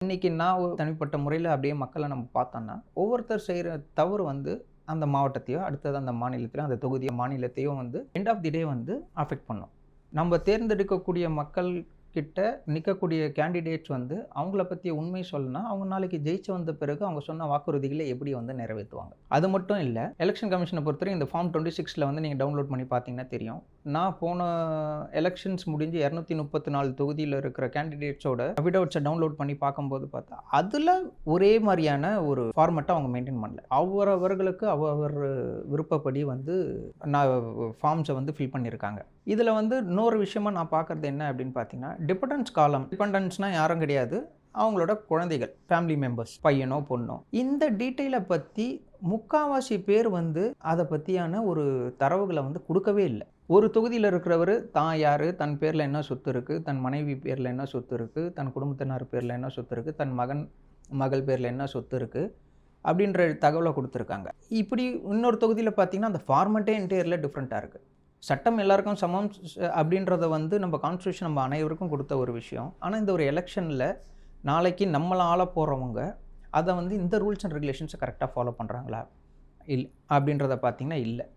இன்னைக்கு நான் ஒரு தனிப்பட்ட முறையில அப்படியே மக்கள நம்ம பார்த்தோம்னா, ஒவ்வொருத்தர் செய்ற தவறு வந்து அந்த மாவட்டத்தையோ, அடுத்தது அந்த மாநிலத்திலயோ, அந்த தொகுதியோ, மாநிலத்தையோ வந்து எண்ட் ஆஃப் தி டே வந்து அஃபெக்ட் பண்ணும். நம்ம தேர்ந்தெடுக்கக்கூடிய மக்கள் கிட்ட நிக்கக்கூடிய கேண்டிடேட்ஸ் வந்து அவங்கள பத்தி உண்மை சொல்லணும்னா, அவங்க நாளைக்கு ஜெயிச்சு வந்த பிறகு அவங்க சொன்ன வாக்குறுதிகள எப்படி வந்து நிறைவேத்துவாங்க? அது மட்டும் இல்ல, எலக்ஷன் கமிஷன பொறுத்தவரைக்கும் இந்த ஃபார்ம் 26ல வந்து நீங்க டவுன்லோட் பண்ணி பார்த்தீங்கன்னா தெரியும். நான் போன எலக்ஷன்ஸ் முடிஞ்சு 234 தொகுதியில இருக்கிற கேண்டிடேட்ஸோட அஃபிடவிட்ஸ டவுன்லோட் பண்ணி பார்க்கும்போது பார்த்தா, அதுல ஒரே மாரியான ஒரு ஃபார்மட்ட அவங்க மெயின்டெயின் பண்ணல. அவரவர்களுக்கு அவரவர் விருப்பப்படி வந்து நான் ஃபார்ம்ஸ வந்து ஃபில் பண்ணியிருக்காங்க. இதுல வந்து இன்னொரு விஷயமா நான் பார்க்குறது என்ன அப்படின்னு பார்த்தீங்கன்னா, டிபெண்டன்ஸ் காலம். டிபெண்டன்ஸ்னா யாரும் கிடையாது. அவங்களோட குழந்தைகள், ஃபேமிலி மெம்பர்ஸ், பையனோ, பொண்ணோ. இந்த டீட்டெயில பத்தி முக்காவாசி பேர் வந்து அத பத்தியான ஒரு தரவுகள வந்து குடுக்கவே இல்ல. ஒரு தொகுதியில இருக்கிறவரு தான் யாரு, தன் பேர்ல என்ன சொத்து இருக்கு, தன் மனைவி பேர்ல என்ன சொத்து இருக்கு, தன் குடும்பத்தினர் பேர்ல என்ன சொத்து இருக்கு, தன் மகன், மகள் பேர்ல என்ன சொத்து இருக்கு, அப்படின்ற தகவல குடுத்துருக்காங்க. இப்படி இன்னொரு தொகுதியில பார்த்தீங்கன்னா, அந்த ஃபார்மட்டே என்டையர்லி டிஃபரெண்ட்டா இருக்கு. சட்டம் எல்லாருக்கும் சமம் அப்படின்றத வந்து நம்ம கான்ஸ்டிடியூஷன் நம்ம அனைவருக்கும் குடுத்த ஒரு விஷயம். ஆனா, இந்த ஒரு எலக்ஷன்ல நாளைக்கு நம்மள ஆளப் போறவங்க, அத வந்து இந்த ரூல்ஸ் அண்ட் ரெகுலேஷன்ஸ கரெக்ட்டா ஃபாலோ பண்றாங்களா? அப்படின்றத பார்த்தீங்கன்னா இல்ல.